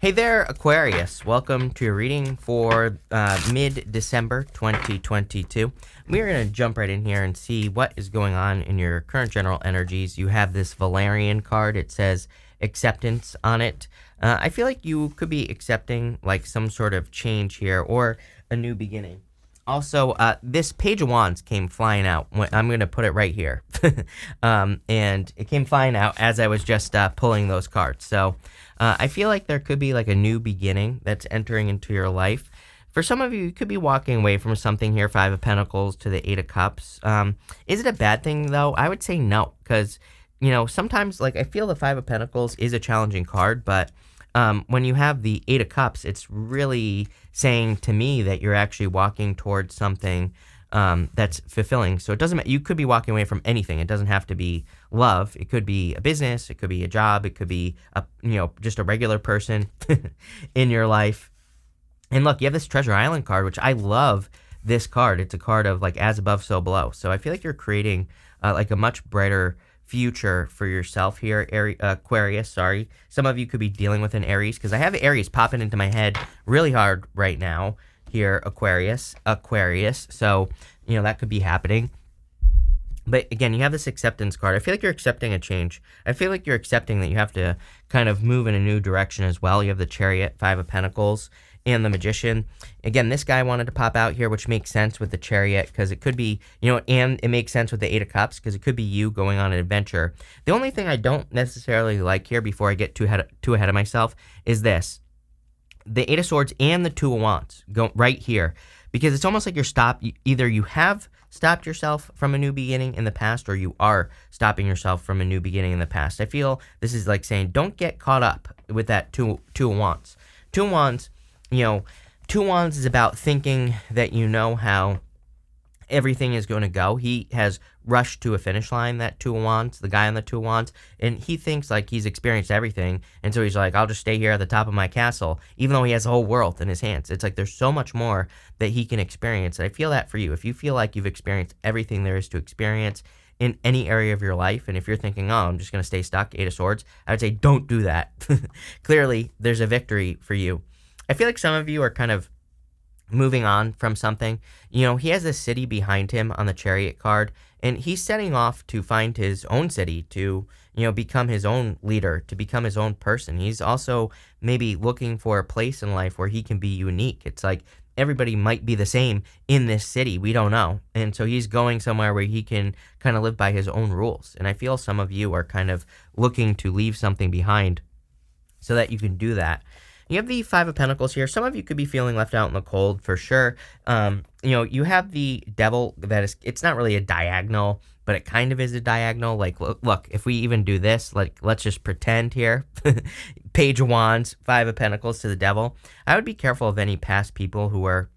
Hey there, Aquarius. Welcome to your reading for mid-December 2022. We're going to jump right in here and see what is going on in your current general energies. You have this Valerian card. It says acceptance on it. I feel like you could be accepting like some sort of change here or a new beginning. Also, this Page of Wands came flying out. I'm going to put it right here. And it came flying out as I was just pulling those cards. So I feel like there could be like a new beginning that's entering into your life. For some of you, you could be walking away from something here, Five of Pentacles to the Eight of Cups. Is it a bad thing, though? I would say no, because, you know, sometimes, like, I feel the Five of Pentacles is a challenging card, but when you have the Eight of Cups, it's really saying to me that you're actually walking towards something that's fulfilling. So it doesn't matter. You could be walking away from anything. It doesn't have to be love. It could be a business. It could be a job. It could be just a regular person in your life. And look, you have this Treasure Island card, which I love this card. It's a card of like as above, so below. So I feel like you're creating like a much brighter future for yourself here, Aquarius. Sorry. Some of you could be dealing with an Aries because I have Aries popping into my head really hard right now here, Aquarius. So, you know, that could be happening. But again, you have this acceptance card. I feel like you're accepting a change. I feel like you're accepting that you have to kind of move in a new direction as well. You have the Chariot, Five of Pentacles, and the Magician. Again, this guy wanted to pop out here, which makes sense with the Chariot because it could be, you know, and it makes sense with the Eight of Cups because it could be you going on an adventure. The only thing I don't necessarily like here before I get too ahead of myself is this. The Eight of Swords and the Two of Wands go right here because it's almost like you're stopped. Either you have stopped yourself from a new beginning in the past or you are stopping yourself from a new beginning in the past. I feel this is like saying don't get caught up with that Two of Wands. Two of Wands, you know, Two of Wands is about thinking that you know how everything is going to go. He has rushed to a finish line, that Two of Wands, the guy on the Two of Wands, and he thinks like he's experienced everything, and so he's like, I'll just stay here at the top of my castle, even though he has the whole world in his hands. It's like there's so much more that he can experience, and I feel that for you. If you feel like you've experienced everything there is to experience in any area of your life, and if you're thinking, oh, I'm just going to stay stuck, Eight of Swords, I would say don't do that. Clearly, there's a victory for you. I feel like some of you are kind of moving on from something. You know, he has this city behind him on the Chariot card, and he's setting off to find his own city, to, you know, become his own leader, to become his own person. He's also maybe looking for a place in life where he can be unique. It's like everybody might be the same in this city. We don't know. And so he's going somewhere where he can kind of live by his own rules. And I feel some of you are kind of looking to leave something behind so that you can do that. You have the Five of Pentacles here. Some of you could be feeling left out in the cold for sure. You know, you have the Devil that is, it's not really a diagonal, but it kind of is a diagonal. Like, look, if we even do this, like, let's just pretend here. Page of Wands, Five of Pentacles to the Devil. I would be careful of any past people who are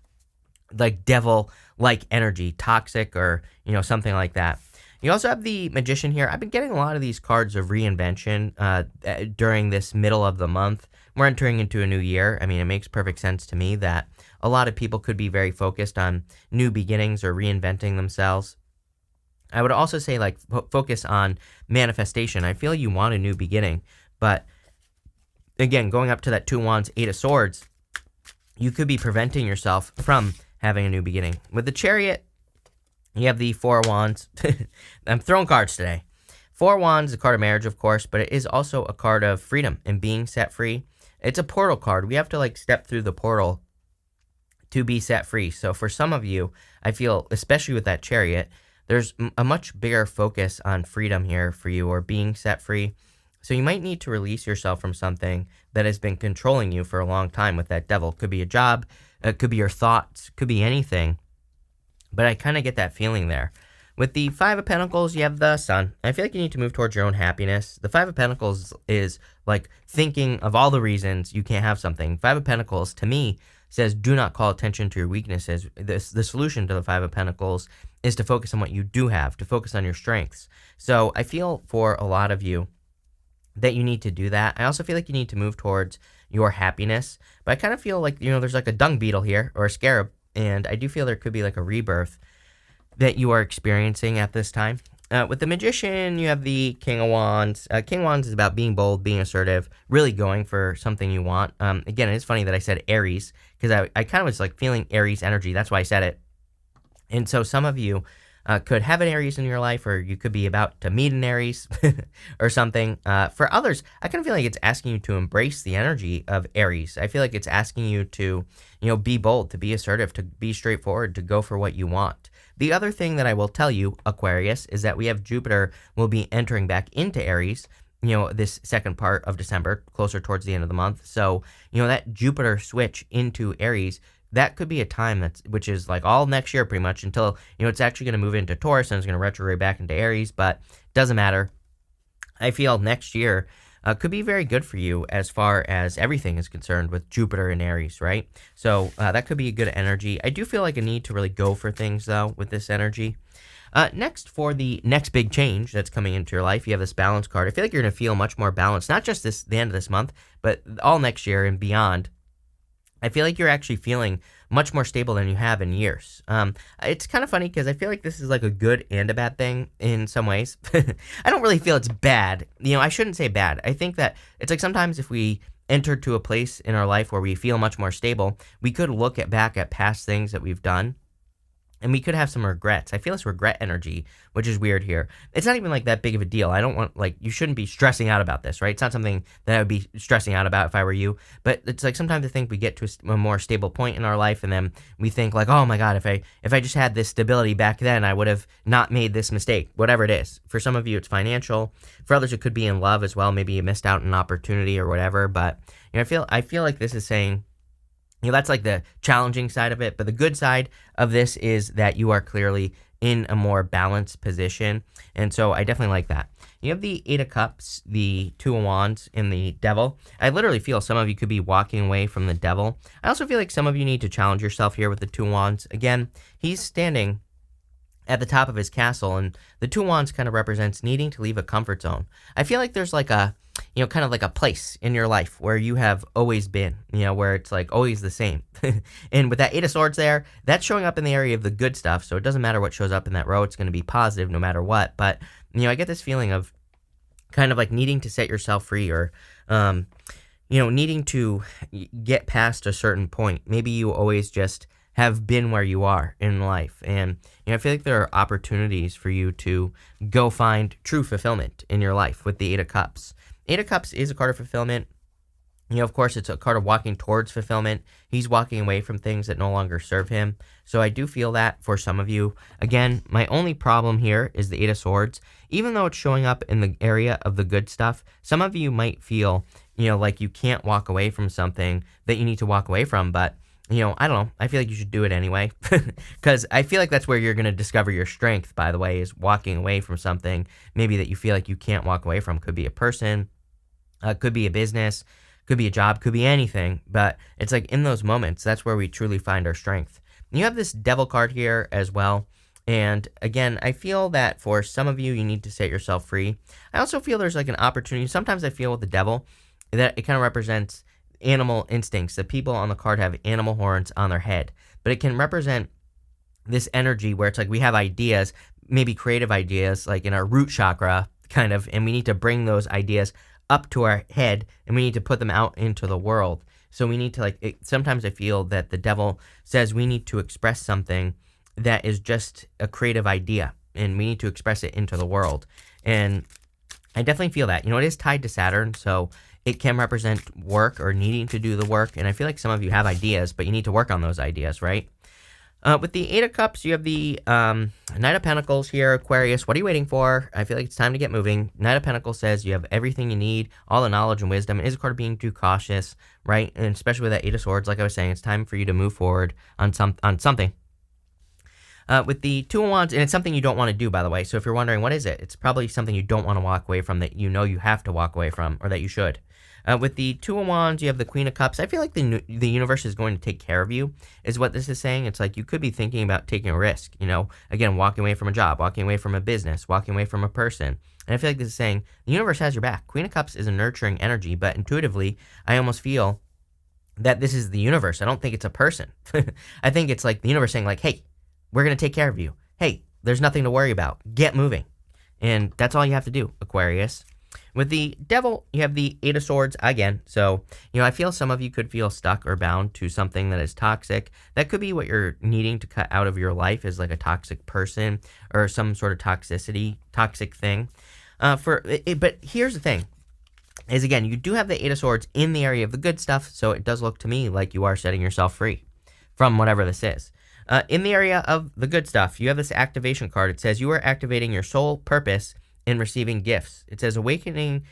like devil-like energy, toxic or, you know, something like that. You also have the Magician here. I've been getting a lot of these cards of reinvention during this middle of the month. We're entering into a new year. I mean, it makes perfect sense to me that a lot of people could be very focused on new beginnings or reinventing themselves. I would also say, like, focus on manifestation. I feel you want a new beginning, but again, going up to that Two of Wands, Eight of Swords, you could be preventing yourself from having a new beginning. With the Chariot, you have the Four of Wands. I'm throwing cards today. Four of Wands is a card of marriage, of course, but it is also a card of freedom and being set free. It's a portal card. We have to like step through the portal to be set free. So for some of you, I feel, especially with that Chariot, there's a much bigger focus on freedom here for you or being set free. So you might need to release yourself from something that has been controlling you for a long time with that Devil. Could be a job, it could be your thoughts, could be anything. But I kind of get that feeling there. With the Five of Pentacles, you have the Sun. I feel like you need to move towards your own happiness. The Five of Pentacles is like thinking of all the reasons you can't have something. Five of Pentacles, to me, says do not call attention to your weaknesses. The solution to the Five of Pentacles is to focus on what you do have, to focus on your strengths. So I feel for a lot of you that you need to do that. I also feel like you need to move towards your happiness. But I kind of feel like, you know, there's like a dung beetle here or a scarab. And I do feel there could be like a rebirth that you are experiencing at this time. With the Magician, you have the King of Wands. King of Wands is about being bold, being assertive, really going for something you want. Again, it's funny that I said Aries because I kind of was like feeling Aries energy. That's why I said it. And so some of you could have an Aries in your life, or you could be about to meet an Aries or something. For others, I kind of feel like it's asking you to embrace the energy of Aries. I feel like it's asking you to, be bold, to be assertive, to be straightforward, to go for what you want. The other thing that I will tell you, Aquarius, is that we have Jupiter will be entering back into Aries, this second part of December, closer towards the end of the month. So, that Jupiter switch into Aries, that could be a time which is like all next year pretty much until, it's actually going to move into Taurus and it's going to retrograde back into Aries, but doesn't matter. I feel next year could be very good for you as far as everything is concerned with Jupiter and Aries, right? So that could be a good energy. I do feel like a need to really go for things, though, with this energy. Next, for the next big change that's coming into your life, you have this balance card. I feel like you're going to feel much more balanced, not just the end of this month, but all next year and beyond. I feel like you're actually feeling much more stable than you have in years. It's kind of funny because I feel like this is like a good and a bad thing in some ways. I don't really feel it's bad. I shouldn't say bad. I think that it's like sometimes if we enter to a place in our life where we feel much more stable, we could look back at past things that we've done and we could have some regrets. I feel this regret energy, which is weird here. It's not even like that big of a deal. I don't want, you shouldn't be stressing out about this, right? It's not something that I would be stressing out about if I were you. But it's like sometimes I think we get to a more stable point in our life and then we think like, oh my God, if I just had this stability back then, I would have not made this mistake, whatever it is. For some of you, it's financial. For others, it could be in love as well. Maybe you missed out on an opportunity or whatever. But I feel like this is saying, that's like the challenging side of it. But the good side of this is that you are clearly in a more balanced position. And so I definitely like that. You have the Eight of Cups, the Two of Wands, and the Devil. I literally feel some of you could be walking away from the Devil. I also feel like some of you need to challenge yourself here with the Two of Wands. Again, he's standing at the top of his castle, and the Two of Wands kind of represents needing to leave a comfort zone. I feel like there's like a kind of like a place in your life where you have always been, where it's like always the same. And with that Eight of Swords there, that's showing up in the area of the good stuff. So it doesn't matter what shows up in that row. It's going to be positive no matter what. But, I get this feeling of kind of like needing to set yourself free or, needing to get past a certain point. Maybe you always just have been where you are in life. And, I feel like there are opportunities for you to go find true fulfillment in your life with the Eight of Cups. Eight of Cups is a card of fulfillment. Of course, it's a card of walking towards fulfillment. He's walking away from things that no longer serve him. So I do feel that for some of you. Again, my only problem here is the Eight of Swords. Even though it's showing up in the area of the good stuff, some of you might feel, like you can't walk away from something that you need to walk away from. But, I don't know. I feel like you should do it anyway. Because I feel like that's where you're going to discover your strength, by the way, is walking away from something maybe that you feel like you can't walk away from. Could be a person. Could be a business, could be a job, could be anything, but it's like in those moments, that's where we truly find our strength. You have this Devil card here as well, and again, I feel that for some of you, you need to set yourself free. I also feel there's like an opportunity. Sometimes I feel with the Devil that it kind of represents animal instincts, that people on the card have animal horns on their head, but it can represent this energy where it's like we have ideas, maybe creative ideas, like in our root chakra, kind of, and we need to bring those ideas up to our head and we need to put them out into the world. So we need to sometimes I feel that the Devil says we need to express something that is just a creative idea and we need to express it into the world. And I definitely feel that, it is tied to Saturn. So it can represent work or needing to do the work. And I feel like some of you have ideas, but you need to work on those ideas, right? With the Eight of Cups, you have the Knight of Pentacles here, Aquarius. What are you waiting for? I feel like it's time to get moving. Knight of Pentacles says you have everything you need, all the knowledge and wisdom. It is a card of being too cautious, right? And especially with that Eight of Swords, like I was saying, it's time for you to move forward on something. With the Two of Wands, and it's something you don't want to do, by the way. So if you're wondering, what is it? It's probably something you don't want to walk away from, that you have to walk away from, or that you should. With the Two of Wands, you have the Queen of Cups. I feel like the universe is going to take care of you, is what this is saying. It's like you could be thinking about taking a risk, again, walking away from a job, walking away from a business, walking away from a person. And I feel like this is saying the universe has your back. Queen of Cups is a nurturing energy, but intuitively, I almost feel that this is the universe. I don't think it's a person. I think it's like the universe saying like, hey, we're going to take care of you. Hey, there's nothing to worry about. Get moving. And that's all you have to do, Aquarius. With the Devil, you have the Eight of Swords again. So, I feel some of you could feel stuck or bound to something that is toxic. That could be what you're needing to cut out of your life, is like a toxic person or some sort of toxic thing. But here's the thing, is again, you do have the Eight of Swords in the area of the good stuff, so it does look to me like you are setting yourself free from whatever this is. In the area of the good stuff, you have this activation card. It says you are activating your soul purpose in receiving gifts. It says awaken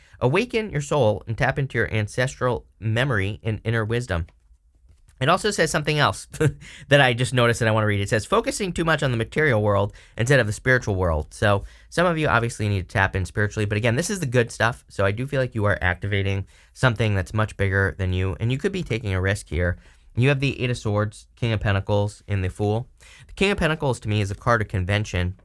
your soul and tap into your ancestral memory and inner wisdom. It also says something else that I just noticed that I want to read. It says focusing too much on the material world instead of the spiritual world. So some of you obviously need to tap in spiritually, but again, this is the good stuff. So I do feel like you are activating something that's much bigger than you, and you could be taking a risk here. You have the Eight of Swords, King of Pentacles, and the Fool. The King of Pentacles to me is a card of convention.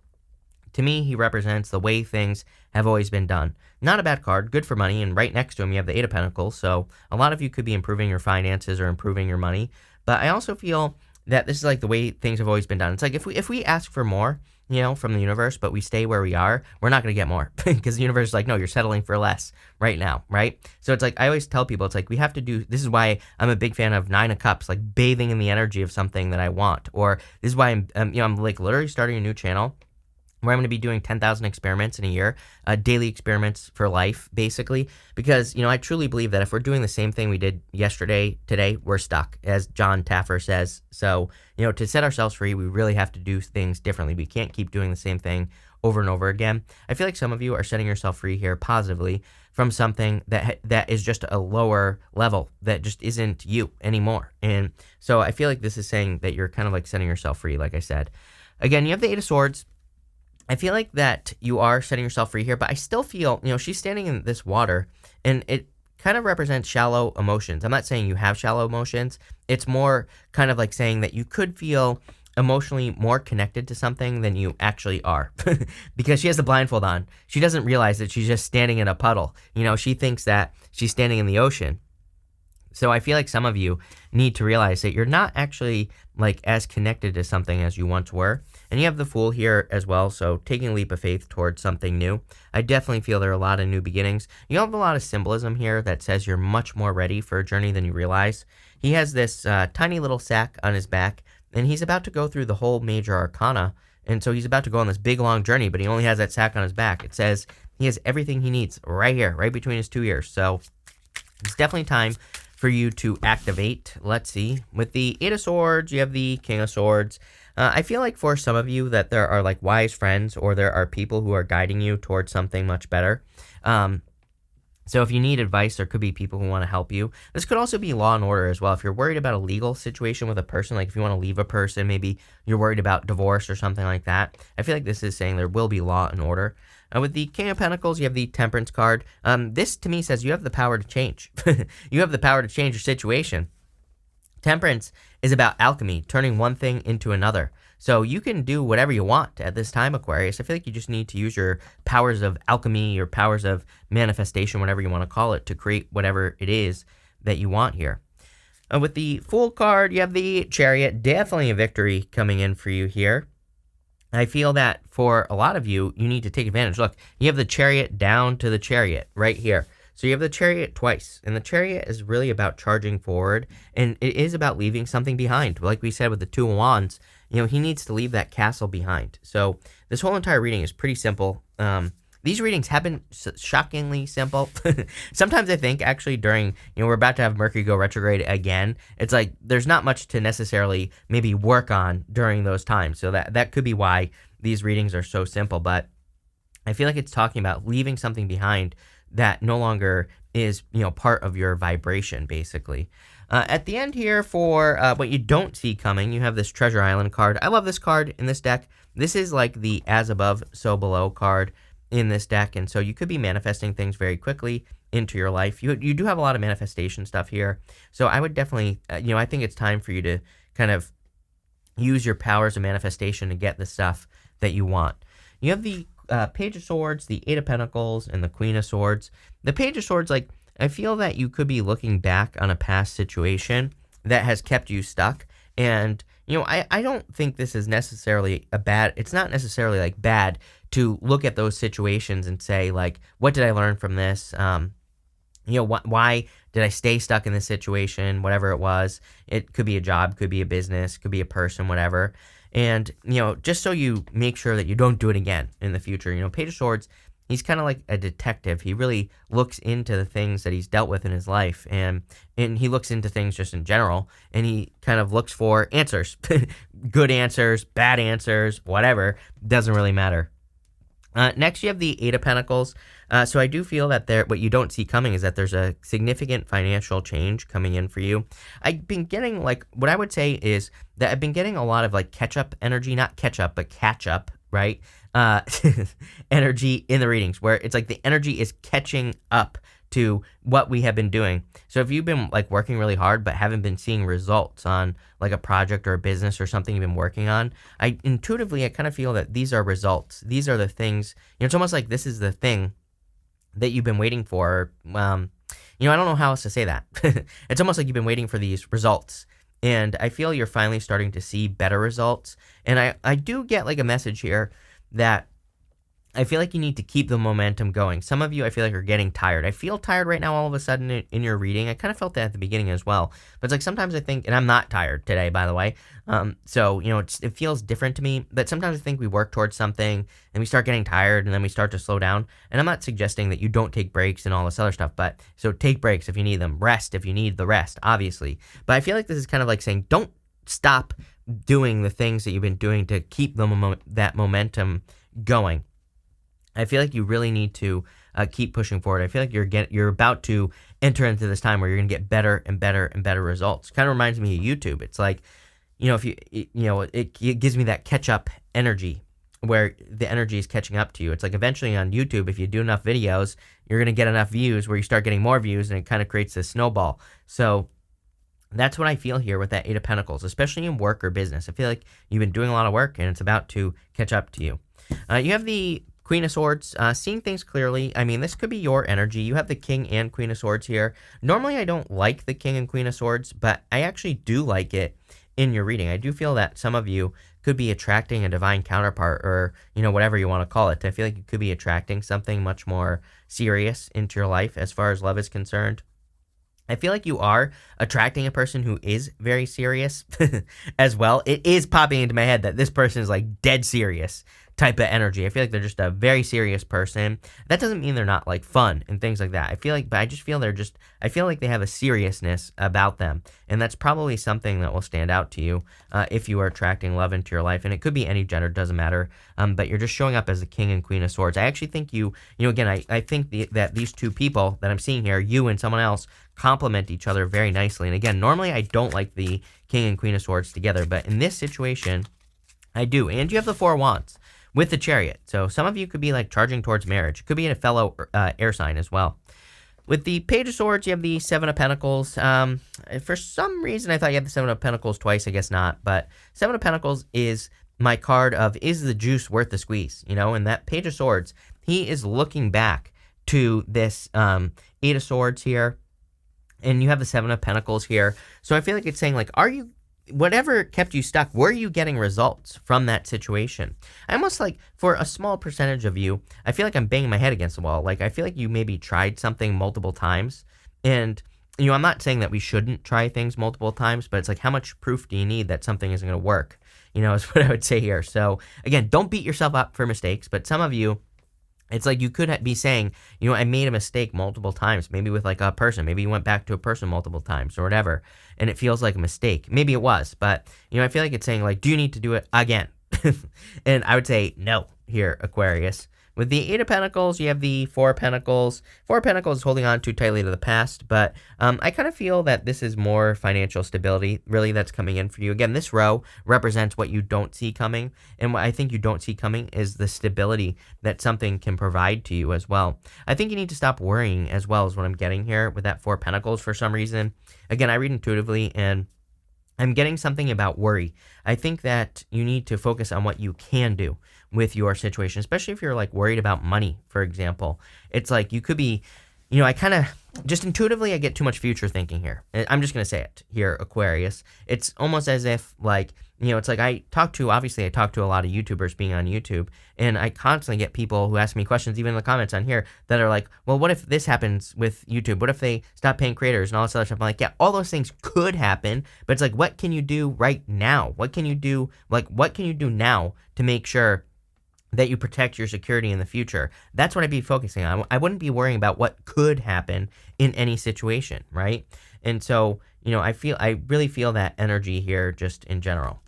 To me, he represents the way things have always been done. Not a bad card, good for money, and right next to him you have the Eight of Pentacles, so a lot of you could be improving your finances or improving your money, but I also feel that this is like the way things have always been done. It's like if we ask for more, from the universe, but we stay where we are, we're not going to get more, because the universe is like, no, you're settling for less right now, right? So it's like, I always tell people, it's like, we have to do, this is why I'm a big fan of Nine of Cups, like bathing in the energy of something that I want, or this is why I'm like literally starting a new channel where I'm going to be doing 10,000 experiments in a year, daily experiments for life, basically, because, I truly believe that if we're doing the same thing we did yesterday, today, we're stuck, as John Taffer says. So, to set ourselves free, we really have to do things differently. We can't keep doing the same thing over and over again. I feel like some of you are setting yourself free here positively from something that is just a lower level, that just isn't you anymore. And so I feel like this is saying that you're kind of like setting yourself free, like I said. Again, you have the Eight of Swords. I feel like that you are setting yourself free here, but I still feel, she's standing in this water, and it kind of represents shallow emotions. I'm not saying you have shallow emotions. It's more kind of like saying that you could feel emotionally more connected to something than you actually are, because she has the blindfold on. She doesn't realize that she's just standing in a puddle. She thinks that she's standing in the ocean. So I feel like some of you need to realize that you're not actually like as connected to something as you once were. And you have the Fool here as well, so taking a leap of faith towards something new. I definitely feel there are a lot of new beginnings. You have a lot of symbolism here that says you're much more ready for a journey than you realize. He has this tiny little sack on his back, and he's about to go through the whole major arcana. And so he's about to go on this big, long journey, but he only has that sack on his back. It says he has everything he needs right here, right between his two ears. So it's definitely time for you to activate. Let's see. With the Eight of Swords, you have the King of Swords. I feel like for some of you that there are like wise friends, or there are people who are guiding you towards something much better. So if you need advice, there could be people who want to help you. This could also be law and order as well. If you're worried about a legal situation with a person, like if you want to leave a person, maybe you're worried about divorce or something like that. I feel like this is saying there will be law and order. With the King of Pentacles, you have the Temperance card. This to me says you have the power to change. You have the power to change your situation. Temperance is about alchemy, turning one thing into another. So you can do whatever you want at this time, Aquarius. I feel like you just need to use your powers of alchemy, your powers of manifestation, whatever you want to call it, to create whatever it is that you want here. With the Fool card, you have the Chariot. Definitely a victory coming in for you here. I feel that for a lot of you, you need to take advantage. Look, you have the Chariot down to the Chariot right here. So you have the Chariot twice, and the Chariot is really about charging forward, and it is about leaving something behind. Like we said with the Two of Wands, he needs to leave that castle behind. So this whole entire reading is pretty simple. These readings have been shockingly simple. Sometimes I think actually during, we're about to have Mercury go retrograde again. It's like there's not much to necessarily maybe work on during those times. So that could be why these readings are so simple. But I feel like it's talking about leaving something behind that no longer is, part of your vibration, basically. At the end here, for what you don't see coming, you have this Treasure Island card. I love this card in this deck. This is like the as above, so below card in this deck, and so you could be manifesting things very quickly into your life. You do have a lot of manifestation stuff here, so I would definitely, I think it's time for you to kind of use your powers of manifestation to get the stuff that you want. You have the Page of Swords, the Eight of Pentacles, and the Queen of Swords. The Page of Swords, like, I feel that you could be looking back on a past situation that has kept you stuck, and I don't think this is necessarily it's not necessarily like bad to look at those situations and say, like, what did I learn from this? Why did I stay stuck in this situation, whatever it was? It could be a job, could be a business, could be a person, whatever. And, just so you make sure that you don't do it again in the future. Page of Swords, he's kind of like a detective. He really looks into the things that he's dealt with in his life, and he looks into things just in general, and he kind of looks for answers. Good answers, bad answers, whatever, doesn't really matter. Next, you have the Eight of Pentacles. So I do feel that what you don't see coming is that there's a significant financial change coming in for you. I've been getting, what I would say is that I've been getting a lot of catch-up energy, not ketchup, but catch-up, right? Energy in the readings, where it's like the energy is catching up to what we have been doing. So if you've been working really hard but haven't been seeing results on a project or a business or something you've been working on, I kind of feel that these are results. These are the things, it's almost like this is the thing that you've been waiting for. I don't know how else to say that. It's almost like you've been waiting for these results. And I feel you're finally starting to see better results. And I do get a message here that I feel like you need to keep the momentum going. Some of you, I feel like, are getting tired. I feel tired right now all of a sudden in your reading. I kind of felt that at the beginning as well. But it's sometimes I think, and I'm not tired today, by the way. So, it feels different to me. But sometimes I think we work towards something and we start getting tired and then we start to slow down. And I'm not suggesting that you don't take breaks and all this other stuff. But so take breaks if you need them. Rest if you need the rest, obviously. But I feel like this is kind of like saying, don't stop doing the things that you've been doing to keep that momentum going. I feel like you really need to keep pushing forward. I feel like you're about to enter into this time where you're going to get better and better and better results. Kind of reminds me of YouTube. It's like, if it gives me that catch up energy where the energy is catching up to you. It's like eventually on YouTube, if you do enough videos, you're going to get enough views where you start getting more views and it kind of creates this snowball. So that's what I feel here with that Eight of Pentacles, especially in work or business. I feel like you've been doing a lot of work and it's about to catch up to you. You have the Queen of Swords, seeing things clearly. I mean, this could be your energy. You have the King and Queen of Swords here. Normally, I don't like the King and Queen of Swords, but I actually do like it in your reading. I do feel that some of you could be attracting a divine counterpart, or, whatever you want to call it. I feel like you could be attracting something much more serious into your life as far as love is concerned. I feel like you are attracting a person who is very serious as well. It is popping into my head that this person is dead serious type of energy. I feel like they're just a very serious person. That doesn't mean they're not fun and things like that. But I just feel I feel like they have a seriousness about them. And that's probably something that will stand out to you if you are attracting love into your life. And it could be any gender, doesn't matter. But you're just showing up as the King and Queen of Swords. I actually think I think that these two people that I'm seeing here, you and someone else, complement each other very nicely. And again, normally I don't like the King and Queen of Swords together, but in this situation, I do. And you have the Four of Wands with the Chariot. So some of you could be charging towards marriage. It could be in a fellow air sign as well. With the Page of Swords, you have the Seven of Pentacles. For some reason, I thought you had the Seven of Pentacles twice. I guess not. But Seven of Pentacles is my card of, is the juice worth the squeeze? And that Page of Swords, he is looking back to this Eight of Swords here. And you have the Seven of Pentacles here. So I feel like it's saying, whatever kept you stuck, were you getting results from that situation? I almost for a small percentage of you, I feel like I'm banging my head against the wall. I feel like you maybe tried something multiple times. And, I'm not saying that we shouldn't try things multiple times, but it's how much proof do you need that something isn't going to work? Is what I would say here. So, again, don't beat yourself up for mistakes, but some of you, it's you could be saying, I made a mistake multiple times, maybe with a person. Maybe you went back to a person multiple times or whatever, and it feels like a mistake. Maybe it was, but, I feel like it's saying, do you need to do it again? And I would say no here, Aquarius. With the Eight of Pentacles, you have the Four of Pentacles. Four of Pentacles is holding on too tightly to the past, but I kind of feel that this is more financial stability, really, that's coming in for you. Again, this row represents what you don't see coming, and what I think you don't see coming is the stability that something can provide to you as well. I think you need to stop worrying as well, is what I'm getting here with that Four of Pentacles for some reason. Again, I read intuitively, and I'm getting something about worry. I think that you need to focus on what you can do with your situation, especially if you're worried about money, for example. It's you could be I kind of just intuitively I get too much future thinking here. I'm just gonna say it here, Aquarius. It's almost as if like it's like obviously I talk to a lot of YouTubers being on YouTube, and I constantly get people who ask me questions, even in the comments on here, that are like, well, what if this happens with YouTube? What if they stop paying creators and all this other stuff? I'm like, yeah, all those things could happen, but it's like, what can you do right now? What can you do? Like, what can you do now to make sure that you protect your security in the future? That's what I'd be focusing on. I wouldn't be worrying about what could happen in any situation, right? And so, I really feel that energy here just in general.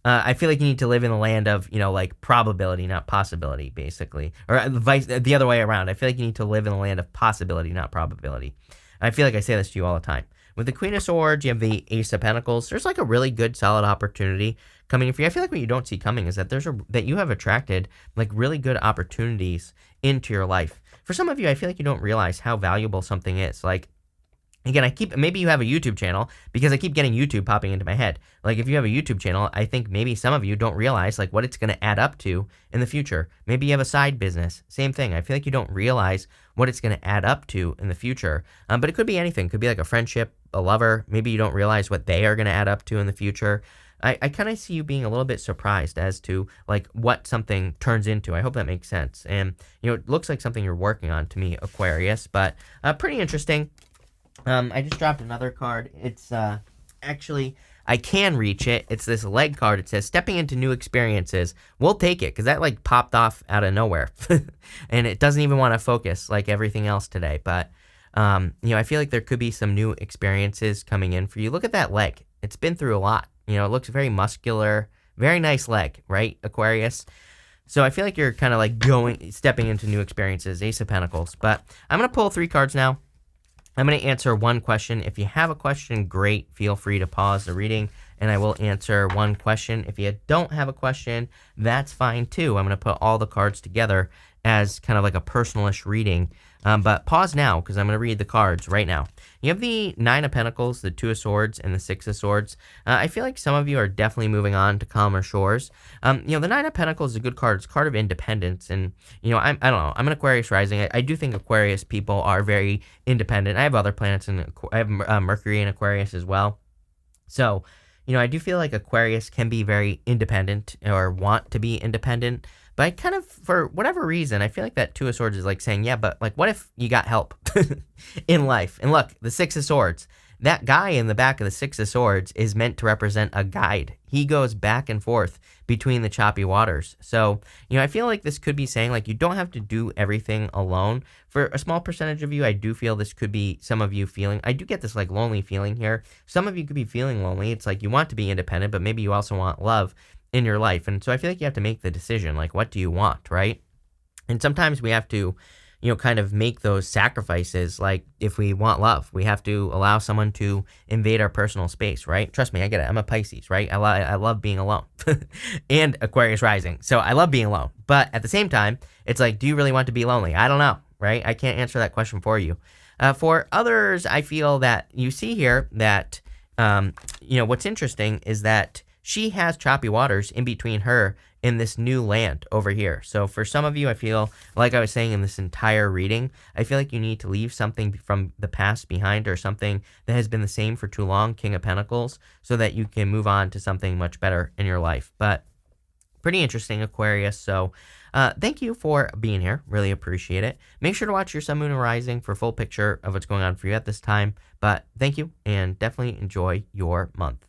I feel like you need to live in the land of, like probability, not possibility, basically. Or the other way around. I feel like you need to live in the land of possibility, not probability. I feel like I say this to you all the time. With the Queen of Swords, you have the Ace of Pentacles. There's like a really good, solid opportunity coming in for you. I feel like what you don't see coming is that that you have attracted like really good opportunities into your life. For some of you, I feel like you don't realize how valuable something is. Like, again, maybe you have a YouTube channel, because I keep getting YouTube popping into my head. Like, if you have a YouTube channel, I think maybe some of you don't realize like what it's going to add up to in the future. Maybe you have a side business. Same thing. I feel like you don't realize what it's going to add up to in the future. But it could be anything. It could be like a friendship, a lover. Maybe you don't realize what they are going to add up to in the future. I kind of see you being a little bit surprised as to like what something turns into. I hope that makes sense. And, it looks like something you're working on to me, Aquarius, but pretty interesting. I just dropped another card. It's actually, I can reach it. It's this leg card. It says stepping into new experiences. We'll take it, because that like popped off out of nowhere. And it doesn't even want to focus like everything else today. But, I feel like there could be some new experiences coming in for you. Look at that leg. It's been through a lot. It looks very muscular, very nice leg, right, Aquarius? So I feel like you're kind of like stepping into new experiences, Ace of Pentacles. But I'm going to pull 3 cards now. I'm going to answer one question. If you have a question, great. Feel free to pause the reading, and I will answer one question. If you don't have a question, that's fine too. I'm going to put all the cards together as kind of like a personalish reading. But pause now, because I'm going to read the cards right now. You have the 9 of Pentacles, the 2 of Swords, and the 6 of Swords. I feel like some of you are definitely moving on to calmer shores. The 9 of Pentacles is a good card. It's a card of independence. And, I don't know. I'm an Aquarius rising. I do think Aquarius people are very independent. I have other planets, I have Mercury in Aquarius as well. So, I do feel like Aquarius can be very independent or want to be independent. But I kind of, for whatever reason, I feel like that 2 of Swords is like saying, yeah, but like, what if you got help in life? And look, the 6 of Swords, that guy in the back of the 6 of Swords is meant to represent a guide. He goes back and forth between the choppy waters. So, I feel like this could be saying like, you don't have to do everything alone. For a small percentage of you, I do feel this could be some of you feeling, I do get this like lonely feeling here. Some of you could be feeling lonely. It's like you want to be independent, but maybe you also want love in your life. And so I feel like you have to make the decision, like, what do you want, right? And sometimes we have to, kind of make those sacrifices. Like, if we want love, we have to allow someone to invade our personal space, right? Trust me, I get it. I'm a Pisces, right? I love being alone. And Aquarius rising. So I love being alone. But at the same time, it's like, do you really want to be lonely? I don't know, right? I can't answer that question for you. For others, I feel that you see here that, what's interesting is that she has choppy waters in between her and this new land over here. So for some of you, I feel like I was saying in this entire reading, I feel like you need to leave something from the past behind, or something that has been the same for too long, King of Pentacles, so that you can move on to something much better in your life. But pretty interesting, Aquarius. So thank you for being here. Really appreciate it. Make sure to watch your Sun, Moon, and Rising for a full picture of what's going on for you at this time. But thank you, and definitely enjoy your month.